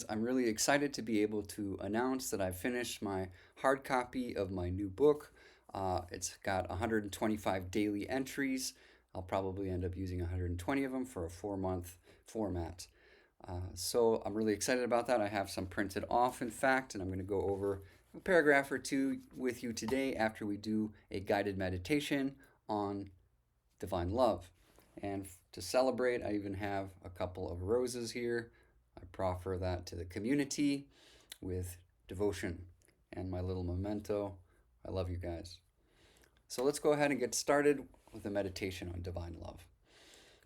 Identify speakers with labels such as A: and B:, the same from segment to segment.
A: I'm really excited to be able to announce that I've finished my hard copy of my new book. It's got 125 daily entries. I'll probably end up using 120 of them for a 4 month format. So I'm really excited about that. I have some printed off, in fact, and I'm going to go over a paragraph or two with you today after we do a guided meditation on divine love. And to celebrate, I even have a couple of roses here. I proffer that to the community with devotion and my little memento. I love you guys. So let's go ahead and get started with a meditation on divine love.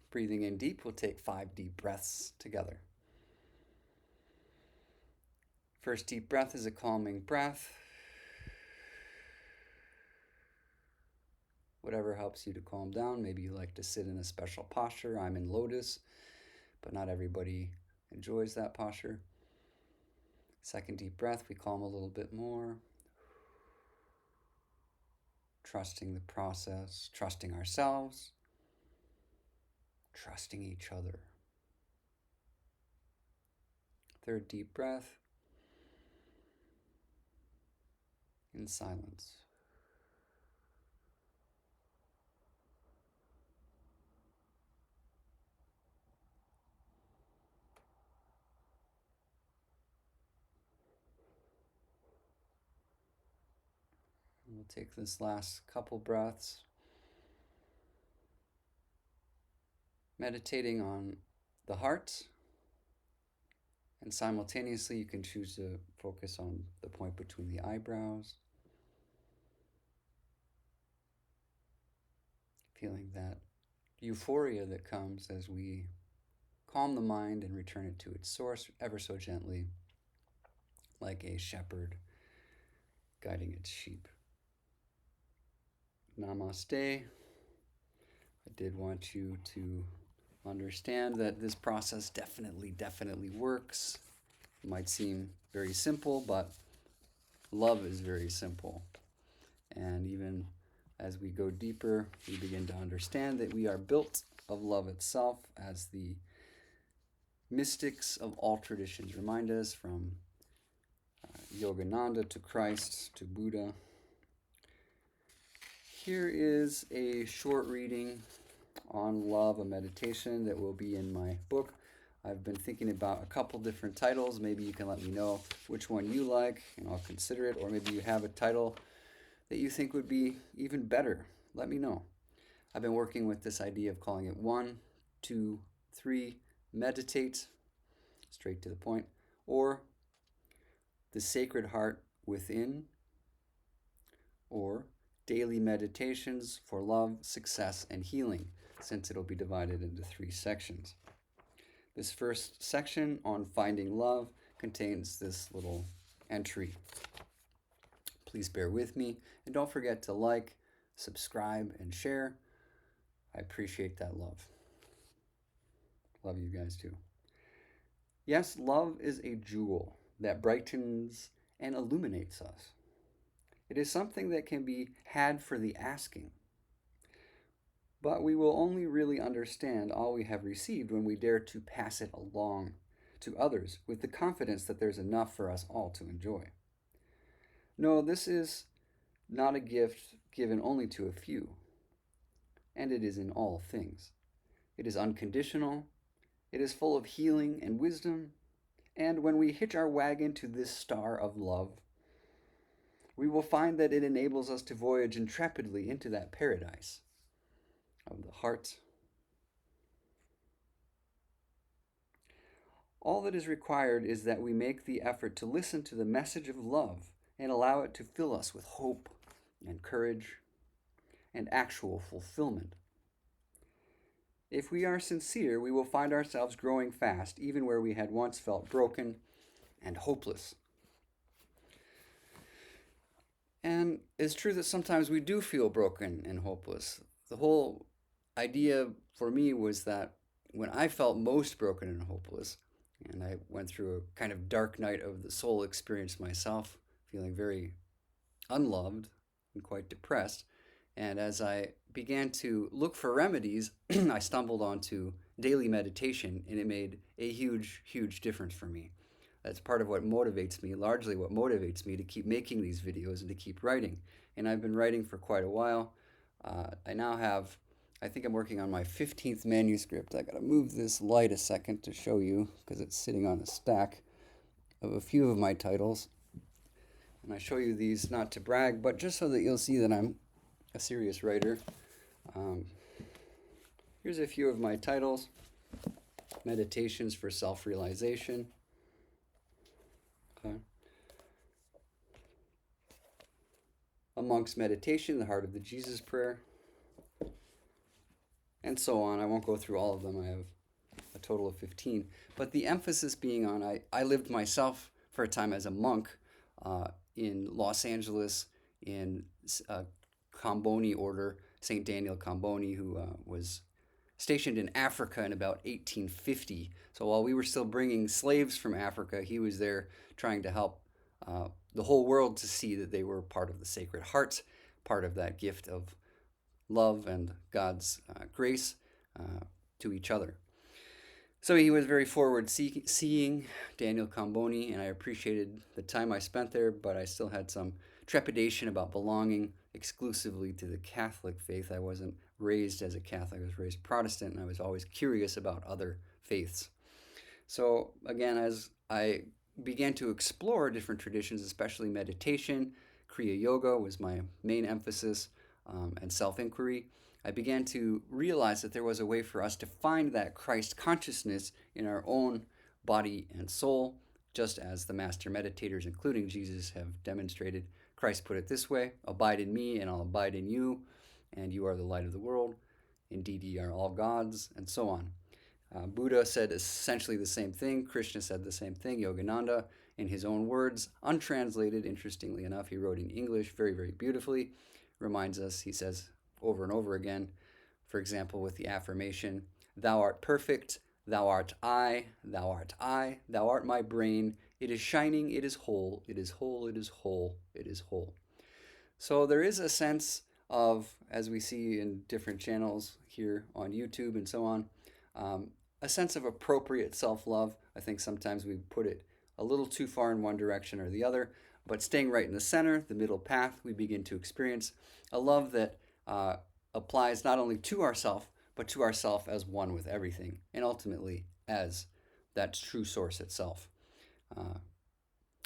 A: Breathing in deep, we'll take 5 deep breaths together. First deep breath is a calming breath. Whatever helps you to calm down. Maybe you like to sit in a special posture. I'm in lotus, but not everybody enjoys that posture. Second deep breath, we calm a little bit more. Trusting the process, trusting ourselves, trusting each other. Third deep breath, in silence. And we'll take this last couple breaths, meditating on the heart, and simultaneously you can choose to focus on the point between the eyebrows, feeling that euphoria that comes as we calm the mind and return it to its source ever so gently, like a shepherd guiding its sheep. Namaste. I did want you to understand that this process definitely works. It might seem very simple, but love is very simple. And even as we go deeper, we begin to understand that we are built of love itself, as the mystics of all traditions remind us, from Yogananda to Christ to Buddha. Here is a short reading on love, a meditation that will be in my book. I've been thinking about a couple different titles. Maybe you can let me know which one you like and I'll consider it. Or maybe you have a title that you think would be even better. Let me know. I've been working with this idea of calling it 1, 2, 3, meditate, straight to the point, or the Sacred Heart Within, or daily meditations for love, success, and healing, since it'll be divided into 3 sections. This first section on finding love contains this little entry. Please bear with me, and don't forget to like, subscribe, and share. I appreciate that love. Love you guys too. Yes, love is a jewel that brightens and illuminates us. It is something that can be had for the asking. But we will only really understand all we have received when we dare to pass it along to others with the confidence that there's enough for us all to enjoy. No, this is not a gift given only to a few, and it is in all things. It is unconditional, it is full of healing and wisdom, and when we hitch our wagon to this star of love, we will find that it enables us to voyage intrepidly into that paradise of the heart. All that is required is that we make the effort to listen to the message of love and allow it to fill us with hope and courage and actual fulfillment. If we are sincere, we will find ourselves growing fast, even where we had once felt broken and hopeless. And it's true that sometimes we do feel broken and hopeless. The whole idea for me was that when I felt most broken and hopeless, and I went through a kind of dark night of the soul experience myself, feeling very unloved and quite depressed. And as I began to look for remedies, I stumbled onto daily meditation, and it made a huge difference for me. That's part of what motivates me, largely what motivates me to keep making these videos and to keep writing. And I've been writing for quite a while. I now have, I think I'm working on my 15th manuscript. I gotta move this light a second to show you because it's sitting on a stack of a few of my titles. And I show you these not to brag, but just so that you'll see that I'm a serious writer. Here's a few of my titles. Meditations for Self-Realization. Okay. A Monk's Meditation, The Heart of the Jesus Prayer, and so on. I won't go through all of them. I have a total of 15. But the emphasis being on, I lived myself for a time as a monk in Los Angeles in Comboni order, St. Daniel Comboni, who was stationed in Africa in about 1850. So while we were still bringing slaves from Africa, he was there trying to help the whole world to see that they were part of the Sacred Heart, part of that gift of love and God's grace to each other. So he was very forward-seeing, Daniel Comboni, and I appreciated the time I spent there, but I still had some trepidation about belonging exclusively to the Catholic faith. I wasn't raised as a Catholic. I was raised Protestant, and I was always curious about other faiths. So again, as I began to explore different traditions, especially meditation, Kriya Yoga was my main emphasis, and self-inquiry, I began to realize that there was a way for us to find that Christ consciousness in our own body and soul, just as the master meditators, including Jesus, have demonstrated. Christ put it this way: abide in me and I'll abide in you, and you are the light of the world. Indeed, ye are all gods, and so on. Buddha said essentially the same thing. Krishna said the same thing. Yogananda, in his own words, untranslated, interestingly enough, he wrote in English very, very beautifully, reminds us, he says over and over again, for example, with the affirmation, thou art perfect, thou art I, thou art I, thou art my brain, it is shining, it is whole, it is whole, it is whole, it is whole. So there is a sense of, as we see in different channels here on YouTube and so on, a sense of appropriate self-love. I think sometimes we put it a little too far in one direction or the other, but staying right in the center, the middle path, we begin to experience a love that applies not only to ourself, but to ourself as one with everything, and ultimately as that true source itself.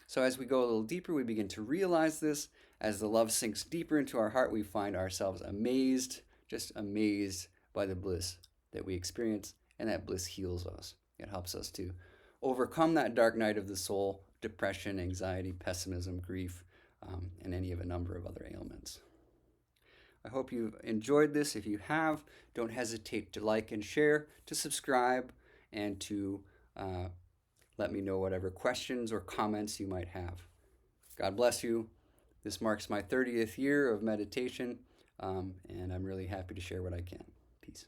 A: So as we go a little deeper, we begin to realize this. As the love sinks deeper into our heart, we find ourselves amazed, just amazed by the bliss that we experience, and that bliss heals us. It helps us to overcome that dark night of the soul, depression, anxiety, pessimism, grief, and any of a number of other ailments. I hope you've enjoyed this. If you have, don't hesitate to like and share, to subscribe, and to let me know whatever questions or comments you might have. God bless you. This marks my 30th year of meditation, and I'm really happy to share what I can. Peace.